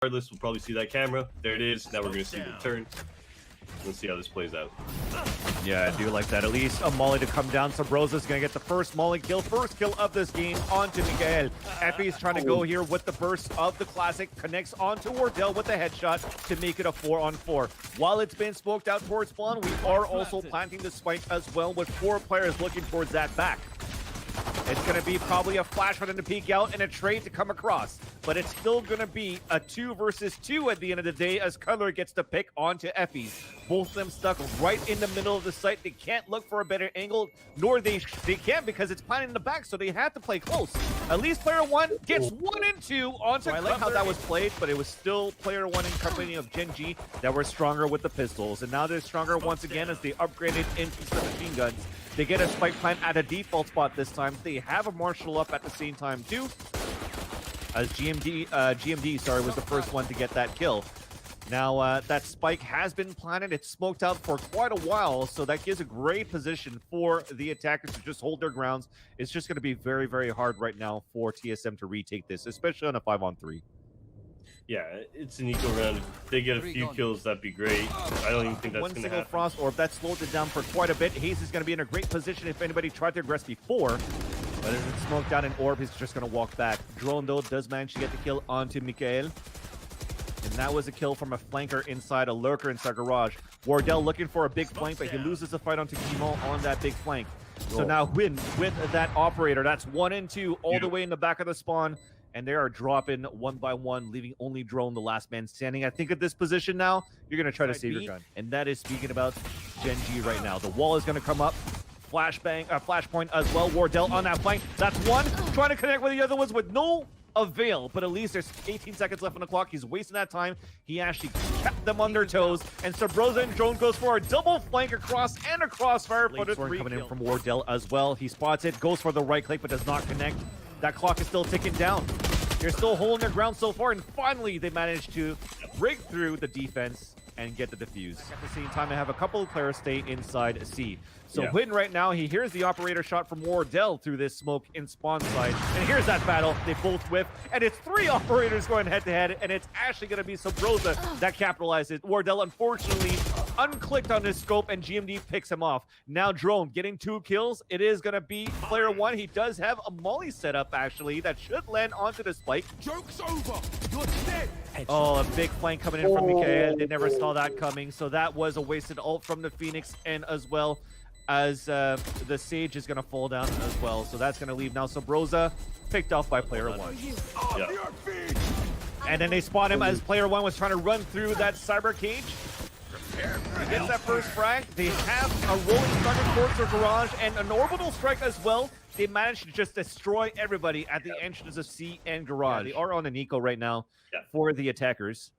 Regardless, we'll probably see that camera. There it is. Now we're going to see the turn. Let's see how this plays out. Yeah, I do like that. At least a molly to come down. Subroza's going to get the first molly kill. First kill of this game onto Mikael. Effie's trying to go here with the burst of the classic. Connects onto Wardell with the headshot to make it a 4-on-4. While it's been smoked out towards spawn, we are also planting the spike as well with 4 players looking towards that back. It's going to be probably a flash for them to peek out and a trade to come across. But it's still going to be a 2 versus 2 at the end of the day as Cutler gets to pick onto Effie's. Both of them stuck right in the middle of the site. They can't look for a better angle, nor they can't because it's planted in the back, so they have to play close. At least player 1 gets 1 and 2 onto Cutler. I like how that was played, but it was still player 1 in company of Gen.G that were stronger with the pistols. And now they're stronger once again as they upgraded into some machine guns. They get a spike plant at a default spot this time. They have a marshal up at the same time too. As GMD was the first one to get that kill. Now that spike has been planted. It's smoked out for quite a while, so that gives a great position for the attackers to just hold their grounds. It's just going to be very, very hard right now for TSM to retake this, especially on a 5-on-3. Yeah, it's an equal round. If they get a few kills, that'd be great. I don't even think that's going to happen. One single frost orb, that slowed it down for quite a bit. Hazed is going to be in a great position if anybody tried to aggress before. But as it smoked down an orb, he's just going to walk back. Drone, though, does manage to get the kill onto Mikael. And that was a kill from a flanker inside, a lurker inside garage. Wardell looking for a big flank, but he loses the fight onto Kimo on that big flank. So now Win with that operator. That's 1 and 2 all the way in the back of the spawn. And they are dropping 1 by 1, leaving only Drone, the last man standing. I think at this position now, you're going to try to save your gun. And that is speaking about Gen.G right now. The wall is going to come up. Flashpoint as well. Wardell on that flank. That's 1. Trying to connect with the other ones with no avail. But at least there's 18 seconds left on the clock. He's wasting that time. He actually kept them on their toes. And Subroza and Drone goes for a double flank across and a crossfire. But a 3 coming in from Wardell as well. He spots it, goes for the right click, but does not connect. That clock is still ticking down. They're still holding their ground so far, and finally they managed to break through the defense and get the defuse. At the same time, they have a couple of players stay inside C. So Win right now, he hears the operator shot from Wardell through this smoke in spawn side. And here's that battle. They both whiff. And it's 3 operators going head-to-head, and it's actually going to be Subroza that capitalizes. Wardell, unfortunately, unclicked on his scope, and GMD picks him off. Now Drone getting 2 kills. It is going to be player 1. He does have a molly set up, actually, that should land onto the spike. Joke's over. You're dead. Oh, a big flank coming in from Mikael. They never saw that coming, so that was a wasted ult from the Phoenix, and as well as the Sage is going to fall down as well. So that's going to leave now Subroza picked off by player 1. Yeah. And then they spot him as player 1 was trying to run through that cyber cage. He gets that first frag. They have a rolling strike towards their garage and an orbital strike as well. They managed to just destroy everybody at the entrance of C and garage. They are on an eco right now for the attackers.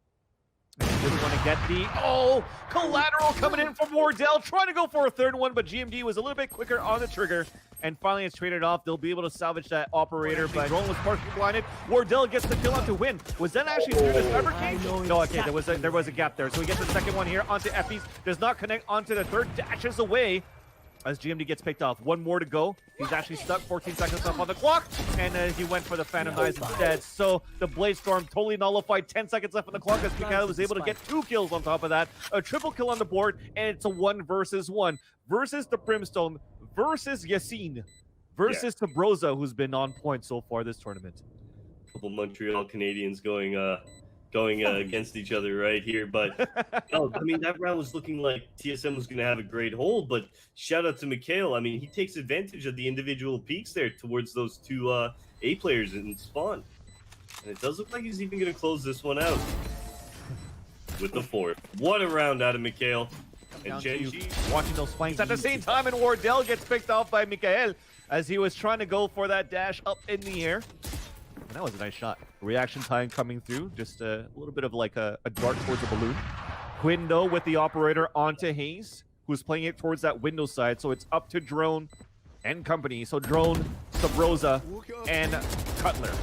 They really want to get the collateral coming in from Wardell, trying to go for a 3rd one, but GMD was a little bit quicker on the trigger. And finally, it's traded off. They'll be able to salvage that operator, but Drone was partially blinded. Wardell gets the kill onto Win. Was that actually through the cyber cage? No, okay, there was a gap there. So he gets the 2nd one here onto Effie's. Does not connect onto the 3rd, dashes away as GMD gets picked off. 1 more to go. He's actually stuck, 14 seconds left on the clock, and he went for the Phantom Eyes instead. So the Blade Storm totally nullified. 10 seconds left on the clock as Mikael was able to get 2 kills on top of that. A triple kill on the board, and it's a 1 versus 1. Versus the Brimstone, versus Yassine, versus Subroza, who's been on point so far this tournament. A couple Montreal Canadians going against each other right here, but no, I mean that round was looking like TSM was going to have a great hold, but shout out to Mikael. I mean, he takes advantage of the individual peaks there towards those 2 A players in spawn, and it does look like he's even going to close this one out with the 4th. What a round out of Mikael. And Gen.G watching those flanks at the same time, and Wardell gets picked off by Mikael as he was trying to go for that dash up in the air. And that was a nice shot. Reaction time coming through, just a little bit of like a dart towards a balloon. Window with the operator onto Hayes, who's playing it towards that window side. So it's up to Drone and company. So Drone, Subroza, and Cutler.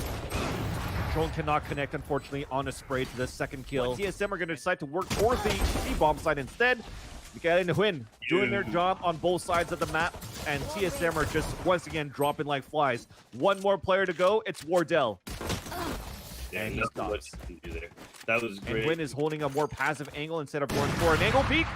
Drone cannot connect, unfortunately, on a spray to the 2nd kill. But TSM are going to decide to work towards the C-bomb side instead. Mikael and Huynh doing their job on both sides of the map, and TSM are just once again dropping like flies. 1 more player to go. It's Wardell. And he stops. That was great. And Win is holding a more passive angle instead of going for an angle peek.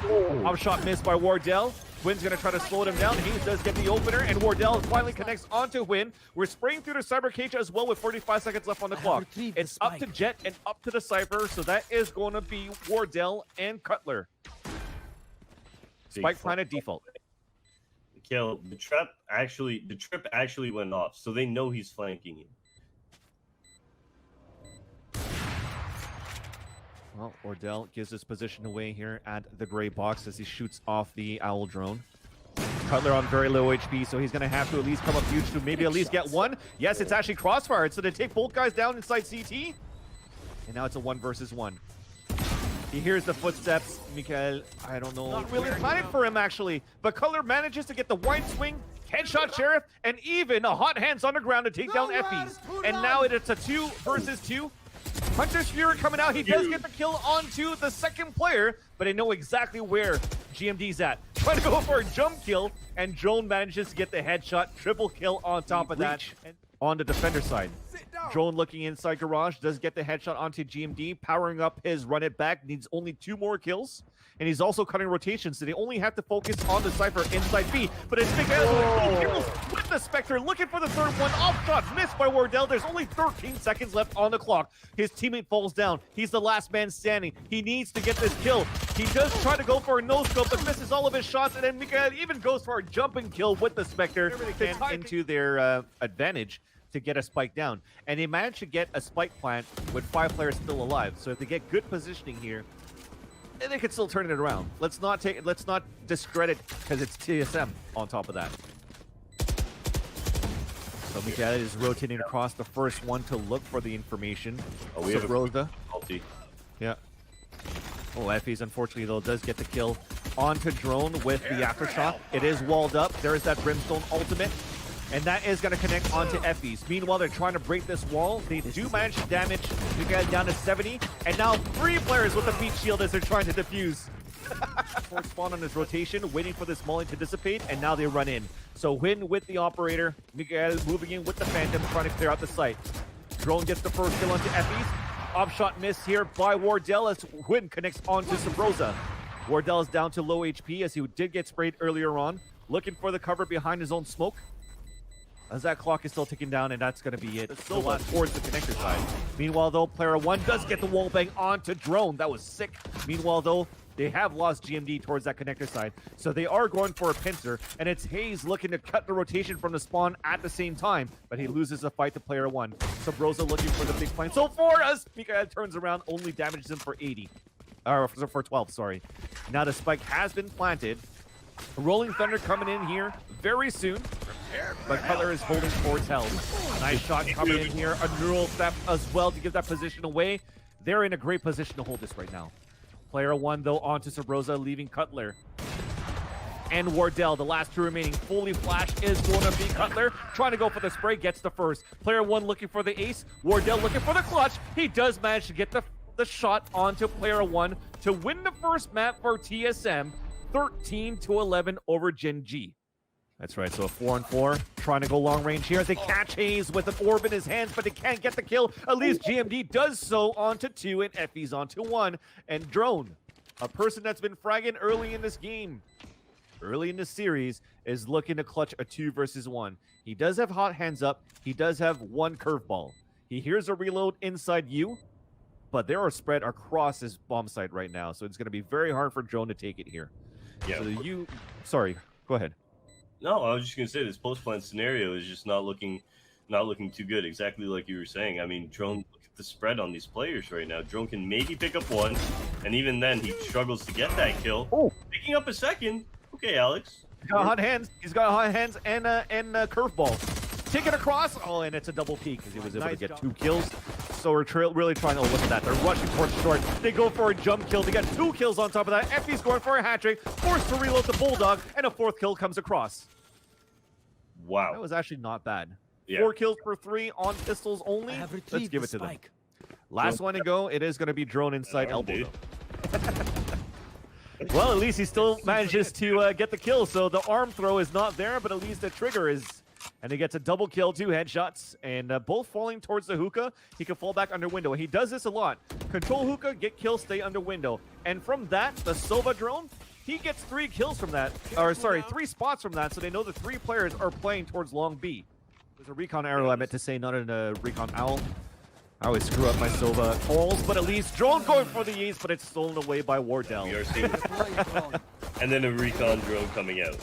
Up shot missed by Wardell. Win's going to try to slow him down. He does get the opener, and Wardell finally connects onto Win. We're spraying through the Cyber cage as well with 45 seconds left on the clock. It's up to Jet and up to the Cyber, so that is going to be Wardell and Cutler. Spike planted default. Mikhail, the trip actually went off, so they know he's flanking you. Well, Wardell gives his position away here at the gray box as he shoots off the Owl drone. Cutler on very low HP, so he's going to have to at least come up huge to maybe at least get one. Yes, it's actually crossfired, so they take both guys down inside CT. And now it's a 1 versus 1. He hears the footsteps. Mikhail, I don't know. Not really planning for him, actually. But Cutler manages to get the wide swing, headshot Sheriff, and even a hot hands on the ground to take down Effie's. And now it's a 2 versus 2. Hunter's Fury coming out. He does get the kill onto the second player, but they know exactly where GMD's at. Trying to go for a jump kill, and Drone manages to get the headshot. Triple kill on top of that. And on the defender side, Drone looking inside garage, does get the headshot onto GMD, powering up his run it back, needs only 2 more kills. And he's also cutting rotations, so they only have to focus on the Cypher inside B. But it's Mikhail kills with the Spectre, looking for the third one. Off shot, missed by Wardell. There's only 13 seconds left on the clock. His teammate falls down. He's the last man standing. He needs to get this kill. He does try to go for a no-scope, but misses all of his shots. And then Mikhail even goes for a jumping kill with the Spectre into their advantage to get a spike down. And they managed to get a spike plant with 5 players still alive. So if they get good positioning here, they could still turn it around. Let's not discredit because it's TSM on top of that. So Mikhail is rotating across the first one to look for the information. Oh, we have Subroza. a Yeah. Oh, Effie's unfortunately though does get the kill onto Drone with the aftershock. It is walled up. There is that Brimstone ultimate. And that is going to connect onto Effie's. Meanwhile, they're trying to break this wall. They do manage to damage Mikhail down to 70. And now 3 players with the beat shield as they're trying to defuse. Fourth spawn on his rotation, waiting for this molly to dissipate. And now they run in. So Win with the operator. Mikhail moving in with the Phantom, trying to clear out the site. Drone gets the first kill onto Effie's. Upshot miss here by Wardell as Win connects onto Subroza. Wardell is down to low HP as he did get sprayed earlier on. Looking for the cover behind his own smoke. As that clock is still ticking down, and that's going to be it. Still towards the connector side. Meanwhile, though, player 1 does get the wall bang onto Drone. That was sick. Meanwhile, though, they have lost GMD towards that connector side. So they are going for a pincer, and it's Hayes looking to cut the rotation from the spawn at the same time, but he loses the fight to player 1. Subroza looking for the big plan. So for us, Mikhail turns around, only damages him for 80. Or for 12, sorry. Now the spike has been planted. Rolling Thunder coming in here very soon. But Cutler is holding towards health. Nice shot coming in here. A neural theft as well to give that position away. They're in a great position to hold this right now. Player 1, though, onto Subroza, leaving Cutler. And Wardell, the last 2 remaining. Fully flashed is going to be Cutler. Trying to go for the spray, gets the first. Player 1 looking for the ace. Wardell looking for the clutch. He does manage to get the shot onto player 1 to win the first map for TSM. 13-11 over Gen.G. That's right, so a 4-on-4, trying to go long range here. They catch Hayes with an orb in his hands, but they can't get the kill. At least GMD does so onto 2, and Effie's onto 1. And Drone, a person that's been fragging early in this game, early in this series, is looking to clutch a 2 versus 1. He does have hot hands up. He does have 1 curveball. He hears a reload inside you, but they are spread across his bomb site right now, so it's going to be very hard for Drone to take it here. Yeah. So sorry, go ahead. No, I was just gonna say this post-plant scenario is just not looking too good. Exactly like you were saying. I mean, Drone, look at the spread on these players right now. Drone can maybe pick up 1, and even then he struggles to get that kill. Oh, picking up a second. Okay, Alex. He's got hot hands. He's got hot hands and a curveball. Take it across. Oh, and it's a double peek because he was able to get 2 kills. So we're really trying to look at that. They're rushing towards short. They go for a jump kill. They get 2 kills on top of that. Effie's going for a hat trick. Forced to reload the Bulldog, and a 4th kill comes across. Wow. That was actually not bad. Yeah. 4 kills for 3 on pistols only. Let's give it to them. Last one to go. It is going to be Drone inside elbow. Well, at least he still manages to get the kill. So the arm throw is not there, but at least the trigger is And he gets a double kill, 2 headshots, and both falling towards the hookah. He can fall back under window. He does this a lot. Control hookah, get kill, stay under window. And from that, the Sova drone, he gets 3 kills from that. Or sorry, 3 spots from that, so they know the 3 players are playing towards long B. There's a recon arrow, I meant to say, not a recon owl. I always screw up my Sova calls, but at least drone going for the ace, but it's stolen away by Wardell. We are seeing and then a recon drone coming out.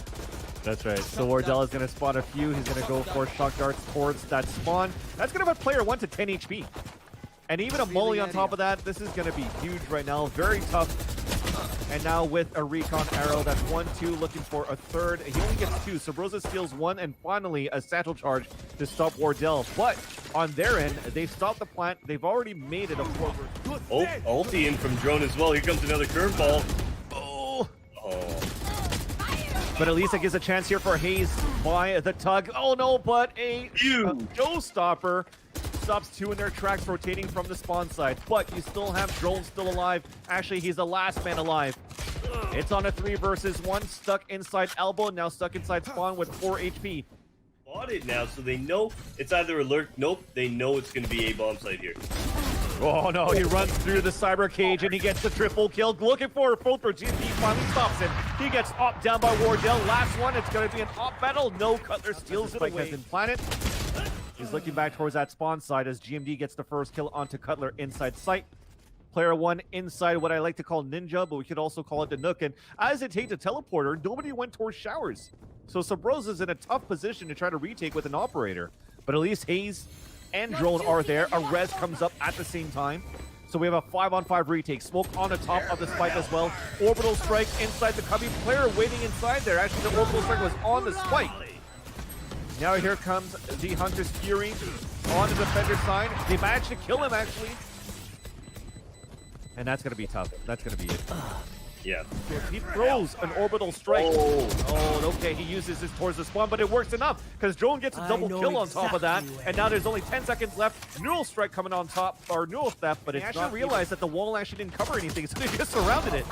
That's right. So Wardell is going to spawn a few. He's going to go for shock darts towards that spawn. That's going to put player 1 to 10 HP. And even a molly on top of that, this is going to be huge right now. Very tough. And now with a recon arrow, that's 1-2, looking for a third. He only gets 2. Subroza steals 1, and finally a satchel charge to stop Wardell. But on their end, they've stopped the plant. They've already made it a forward. Oh, ulti in from drone as well. Here comes another curveball. Oh. Oh. But at least it gives a chance here for Hayes by the tug. Oh no, but a showstopper stops 2 in their tracks, rotating from the spawn side. But you still have drone still alive. Actually, he's the last man alive. It's on a 3 versus 1, stuck inside elbow, now stuck inside spawn with 4 HP. Spotted now, so they know it's either alert. Nope, they know it's going to be a bomb site here. Oh no, he runs through the cyber cage and he gets the triple kill. Looking for a full throw. GMD finally stops him. He gets op down by Wardell. Last one, it's going to be an op battle. No, Cutler steals it away. Planet. He's looking back towards that spawn side as GMD gets the first kill onto Cutler inside sight. Player 1 inside what I like to call Ninja, but we could also call it the Nook. And as it takes a teleporter, nobody went towards showers. So Subroza's in a tough position to try to retake with an operator. But at least Hayes and drone are there. A res comes up at the same time. So we have a 5-on-5 retake. Smoke on the top of the spike as well. Orbital strike inside the cubby. Player waiting inside there. Actually, the orbital strike was on the spike. Now here comes the Hunter's Fury on the defender side. They managed to kill him, actually. And that's going to be tough. That's going to be it. Yeah. He throws an orbital strike. Oh, okay. He uses this towards the spawn, but it works enough because drone gets a double kill on top of that. And now there's only 10 seconds left. Neural strike coming on top, or neural theft, but it's actually realized that the wall actually didn't cover anything, so they just surrounded it.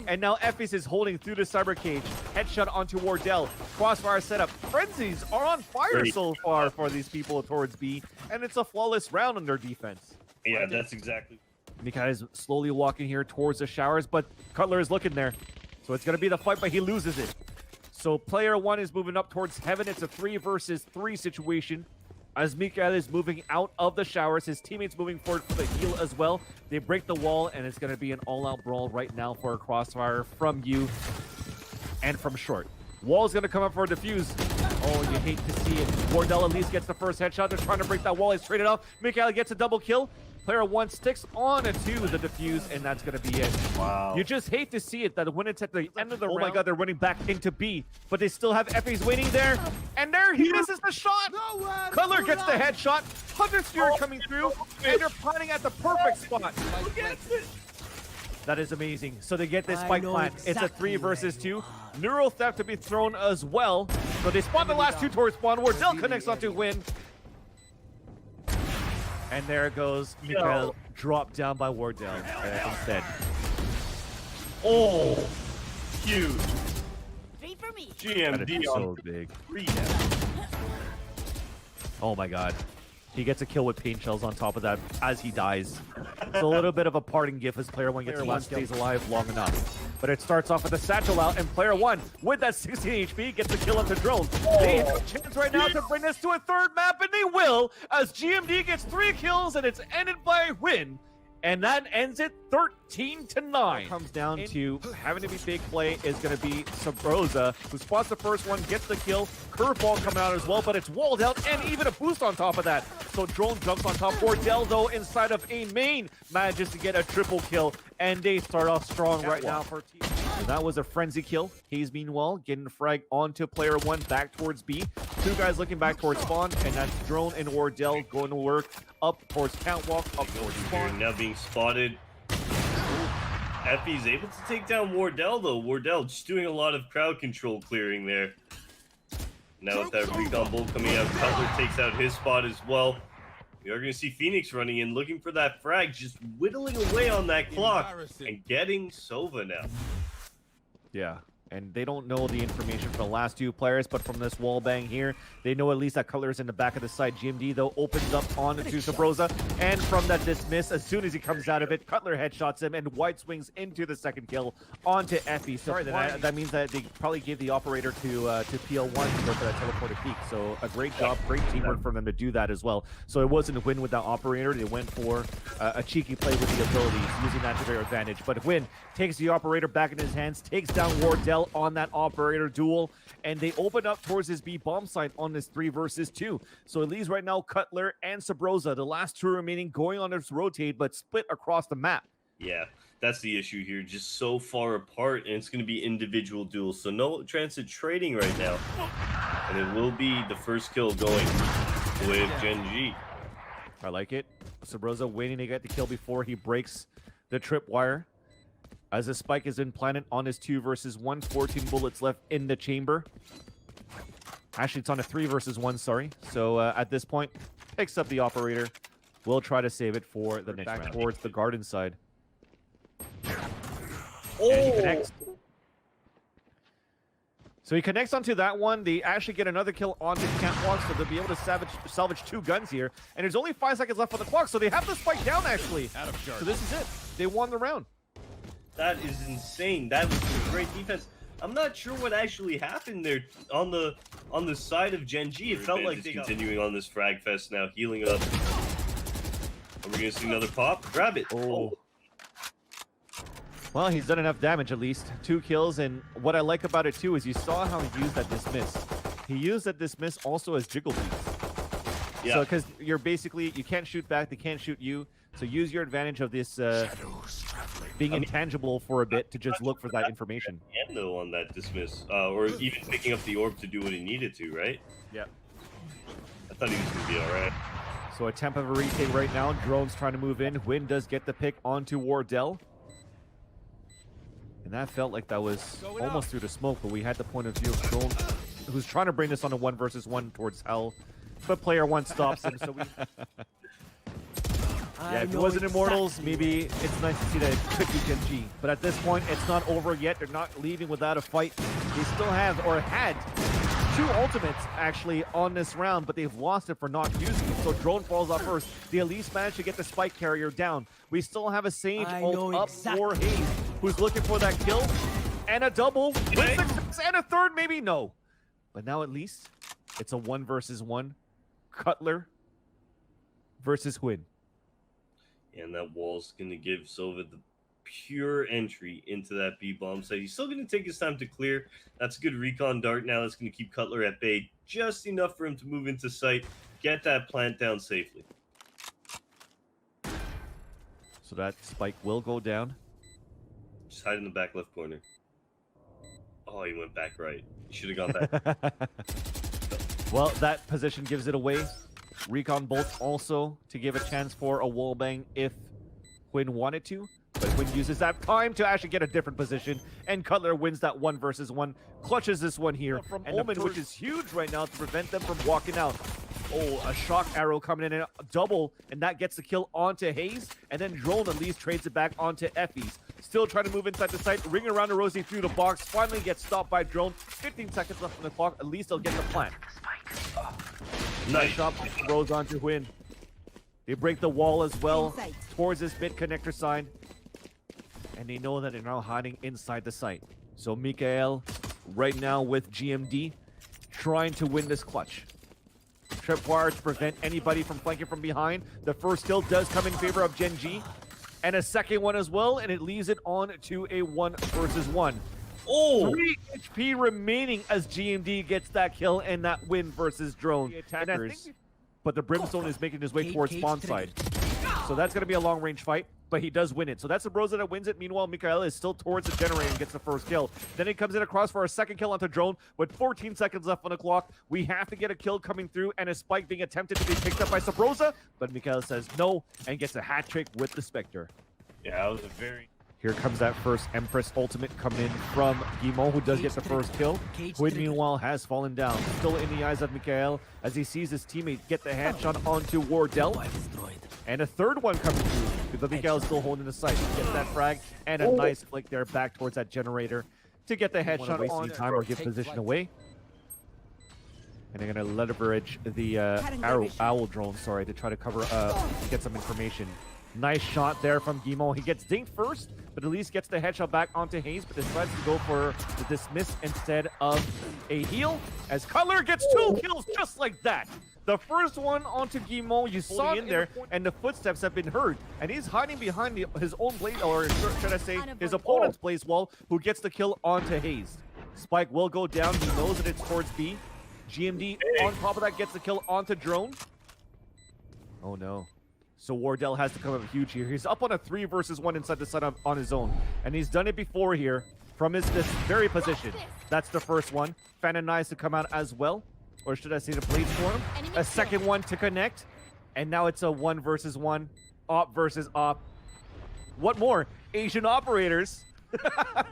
And now Effys is holding through the cyber cage. Headshot onto Wardell. Crossfire setup. Frenzies are on fire so far for these people towards B, and it's a flawless round on their defense. Yeah, that's exactly. Mika is slowly walking here towards the showers, but Cutler is looking there. So it's going to be the fight, but he loses it. So player 1 is moving up towards heaven. It's a 3 versus 3 situation. As Mikael is moving out of the showers, his teammates moving forward for the heal as well. They break the wall, and it's going to be an all-out brawl right now for a crossfire from you and from short. Wall's going to come up for a defuse. Oh, you hate to see it. Wardell at least gets the first headshot. They're trying to break that wall. He's traded off. Mikael gets a double kill. Player 1 sticks on a 2 the defuse, and that's going to be it. Wow. You just hate to see it, that when it's at the end of the round, oh my god, they're running back into B, but they still have Effys waiting there, and there he misses the shot! Cutler gets the headshot, Hunter's Fury coming through, and they're planting at the perfect spot. That is amazing. So they get this spike plant. It's a 3 versus 2. Neural theft to be thrown as well. So they spawn the last 2 towards spawn. Wardell connects onto win. And there goes Mikael, dropped down by Wardell instead. Oh, huge. 3 for me. GMD so big. Oh my god. He gets a kill with paint shells on top of that as he dies. It's a little bit of a parting gift as player 1 gets one stays alive long enough. But it starts off with a satchel out, and player 1 with that 16 HP gets a kill on the drone. They have a chance right now to bring this to a 3rd map, and they will, as GMD gets 3 kills, and it's ended by a win. And that ends it 13-9. It comes down to having to be big play is going to be Subroza, who spots the first one, gets the kill. Curveball coming out as well, but it's walled out and even a boost on top of that. So drone jumps on top. Wardell, though, inside of a main, manages to get a triple kill, and they start off strong right now for team. So that was a frenzy kill. Hayes, meanwhile, getting frag onto player 1 back towards B. 2 guys looking back towards spawn, and that's drone and Wardell going to work up towards catwalk, up towards spawn. Now being spotted. Effy's able to take down Wardell, though. Wardell just doing a lot of crowd control clearing there. Now with that recon bolt coming out, Cutler takes out his spot as well. We are going to see Phoenix running in, looking for that frag, just whittling away on that clock and getting Sova now. Yeah, And they don't know the information from the last two players, but from this wall bang here, they know at least that Cutler's in the back of the site. GMD, though, opens up onto subroza, and from that dismiss, as soon as he comes out of it, Cutler headshots him, and White swings into the second kill onto Effie. Sorry, that means that they probably gave the operator to PL1 to go for that teleported peek. So a great job, great teamwork from them to do that as well. So it wasn't a win with that operator. They went for a cheeky play with the abilities, using that to their advantage. But Win takes the operator back in his hands, takes down Wardell on that operator duel, and they open up towards his B bomb site on this 3 versus 2. So it leaves right now Cutler and subroza, the last two remaining, going on this rotate, but split across the map. Yeah, that's the issue here. Just so far apart, and it's going to be individual duels. So no transit trading right now. And it will be the first kill going with Gen.G. I like it. subroza waiting to get the kill before he breaks the tripwire. As the spike has been planted on his 2 versus 1, 14 bullets left in the chamber. Actually, it's on a 3 versus 1, sorry. So at this point, picks up the operator. Will try to save it for the next round. Towards the garden side. Oh! And he connects. So he connects onto that one. They actually get another kill onto Catwalk, so they'll be able to salvage 2 guns here. And there's only 5 seconds left on the clock, so they have the spike down, actually. So this is it. They won the round. That is insane. That was some great defense. I'm not sure what actually happened there on the side of Gen.G. It felt like they continuing on this frag fest now, healing up. Are we gonna see another pop? Grab it. Oh. Well, he's done enough damage at least. 2 kills, and what I like about it too is you saw how he used that dismiss. He used that dismiss also as jiggle beats. Yeah. So because you're basically, you can't shoot back, they can't shoot you. So use your advantage of this being intangible for a bit to just look for that information. And though on that dismiss, or even picking up the orb to do what he needed to, right? Yeah. I thought he was gonna be all right. So a temp of a retake right now. Drone's trying to move in. Win does get the pick onto Wardell. And that felt like that was almost through the smoke, but we had the point of view of Drone, who's trying to bring this on a 1 versus 1 towards Hell. But player 1 stops him, so we... Yeah, if it wasn't Immortals, maybe it's nice to see that it could be Gen.G. But at this point, it's not over yet. They're not leaving without a fight. They still have, or had, 2 ultimates, actually, on this round, but they've lost it for not using it. So Drone falls off first. They at least managed to get the spike carrier down. We still have a Sage ult up for Hayes, who's looking for that kill. And a double, with success, and a third, maybe? No. But now at least, it's a 1 versus 1. Cutler versus Win. And that wall's going to give Sova the pure entry into that B-bomb site. He's still going to take his time to clear. That's a good recon dart now. That's going to keep Cutler at bay just enough for him to move into sight, get that plant down safely. So that spike will go down. Just hide in the back left corner. Oh, he went back right. He should have gone back. Well, that position gives it away. Recon bolt also to give a chance for a wallbang if Quinn wanted to, but Quinn uses that time to actually get a different position, and Cutler wins that 1 versus 1, clutches this one here from Omen, which is huge right now to prevent them from walking out. Oh, a shock arrow coming in and a double, and that gets the kill onto Hayes, and then Drone at least trades it back onto Effie's. Still trying to move inside the site, ring around to Rosie through the box, finally gets stopped by Drone. 15 seconds left on the clock, at least they'll get the plant. Nice shot, throws on to Win. They break the wall as well towards this mid connector side. And they know that they're now hiding inside the site. So Mikael right now with GMD trying to win this clutch. Tripwire to prevent anybody from flanking from behind. The first kill does come in favor of Gen.G. And a second one as well, and it leaves it on to a 1 versus 1. Oh! 3 HP remaining as GMD gets that kill and that win versus Drone. Attackers, but the Brimstone is making his way towards spawn side. So that's going to be a long-range fight, but he does win it. So that's subroza that wins it. Meanwhile, Mikael is still towards the generator and gets the first kill. Then he comes in across for a second kill onto Drone with 14 seconds left on the clock. We have to get a kill coming through and a spike being attempted to be picked up by subroza, but Mikael says no and gets a hat trick with the Spectre. Yeah, that was a very... Here comes that first Empress ultimate coming in from Guimau, who does get the first kill. Quid, meanwhile, has fallen down. Still in the eyes of Mikael as he sees his teammate get the headshot onto Wardell. And a third one coming through. But Mikael is still holding the sight. He gets that frag and a nice flick there back towards that generator. to get the Wanna headshot waste on any time or give Take position flight. away. And they're going to leverage the owl drone, sorry, to try to cover, get some information. Nice shot there from Guimont. He gets dinked first, but at least gets the headshot back onto Hayes, but decides to go for the dismiss instead of a heal, as Cutler gets 2 kills just like that. The first one onto Guimont, you saw it in there, and the footsteps have been heard, and he's hiding behind his own blade, or should I say, his opponent's blaze wall, who gets the kill onto Hayes. Spike will go down. He knows that it's towards B. GMD on top of that gets the kill onto Drone. Oh no. So Wardell has to come up huge here. He's up on a 3 versus 1 inside the side on his own. And he's done it before here from this very position. That's the first one. Phantom Knives to come out as well. Or should I say the Blade Storm? A second one to connect. And now it's a 1 versus 1. Op versus op. What more? Asian operators.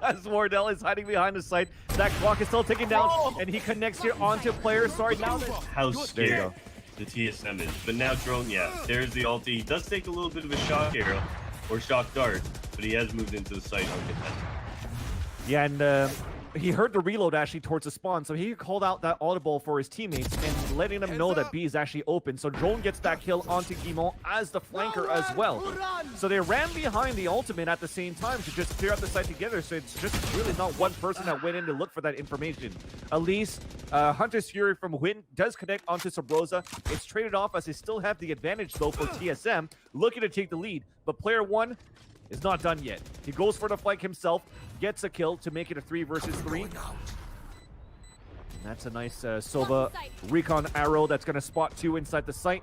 As Wardell is hiding behind the site. That clock is still ticking down. And he connects here onto players. Sorry, now that... How There you scared go. the TSM is. But now Drone, yeah, there's the ulti. He does take a little bit of a shock arrow or shock dart, but he has moved into the site uncontested. Yeah, and he heard the reload actually towards the spawn, so he called out that audible for his teammates and letting them know that B is actually open. So Drone gets that kill onto Guimont as the flanker as well. So they ran behind the ultimate at the same time to just clear out the site together, so it's just really not one person that went in to look for that information. Elise, Hunter's Fury from Win does connect onto Subroza. It's traded off as they still have the advantage though for TSM, looking to take the lead. But player 1 is not done yet. He goes for the flank himself, gets a kill to make it a 3 versus 3. And that's a nice Sova recon arrow that's going to spot 2 inside the site.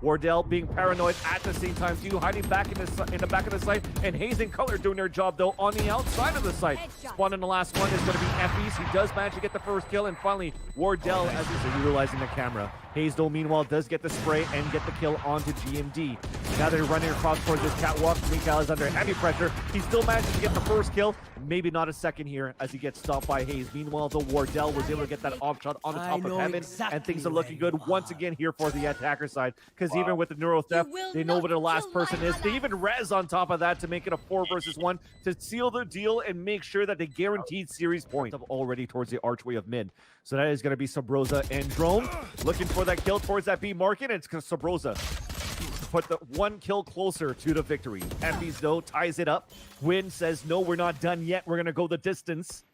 Wardell being paranoid at the same time too, hiding back in the back of the site, and Hayes and Cutler doing their job though on the outside of the site. Spawn in the last one is going to be Effie's. He does manage to get the first kill, and finally Wardell, as he's utilizing the camera. Hayes though meanwhile does get the spray and get the kill onto GMD. Now they're running across towards this catwalk. Mikael is under heavy pressure. He still manages to get the first kill. Maybe not a second here as he gets stopped by Hayes. Meanwhile, the Wardell was able to get that off shot on the top of heaven, and things are looking good once again here for the attacker side. Because even with the neuro theft, they know where the last person is. They even res on top of that to make it a 4 versus 1 to seal the deal and make sure that they guaranteed series points already towards the archway of mid. So that is going to be Subroza and Drone looking for that kill towards that B market. And it's Subroza to put the 1 kill closer to the victory. Effie's though ties it up. Win says, no, we're not done yet. We're going to go the distance.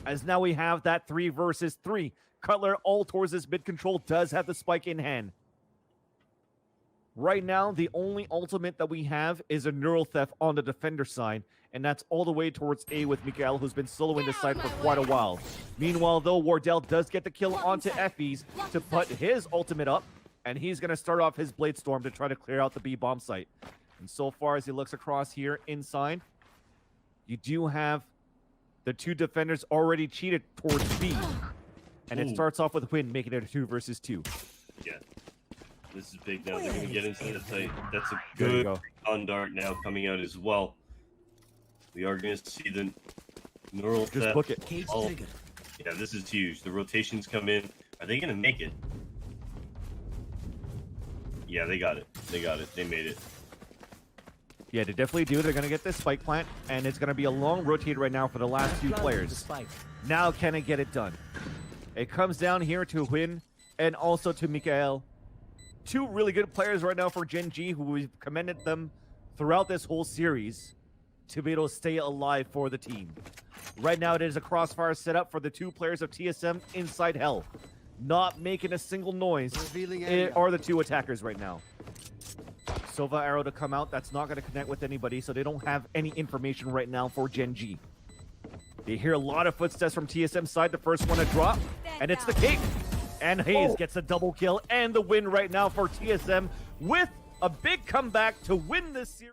As now we have that 3 versus 3. Cutler all towards this mid control, does have the spike in hand. Right now, the only ultimate that we have is a neural theft on the defender side, and that's all the way towards A with Mikael, who's been soloing the side for quite a while. Meanwhile, though, Wardell does get the kill onto Effie's to put his ultimate up, and he's going to start off his Blade Storm to try to clear out the B bomb site. And so far as he looks across here inside, you do have the 2 defenders already cheated towards B. And it starts off with Win, making it a 2 versus 2. Yeah. This is big now. They're going to get into the site. That's a There you good on dart now coming out as well. We are going to see the neural Just theft. book it. Yeah, this is huge. The rotations come in. Are they going to make it? Yeah, they got it. They got it. They made it. Yeah, they definitely do. They're going to get this spike plant, and it's going to be a long rotate right now for the last 2 players. Now, can it get it done? It comes down here to Win and also to Mikael. 2 really good players right now for Gen.G, who we've commended them throughout this whole series to be able to stay alive for the team. Right now, it is a crossfire setup for the 2 players of TSM inside Hell. Not making a single noise are the 2 attackers right now. Sova arrow to come out. That's not going to connect with anybody, so they don't have any information right now for Gen.G. They hear a lot of footsteps from TSM side. The first one to drop, and it's the King. And Hayes gets a double kill and the win right now for TSM with a big comeback to win this series.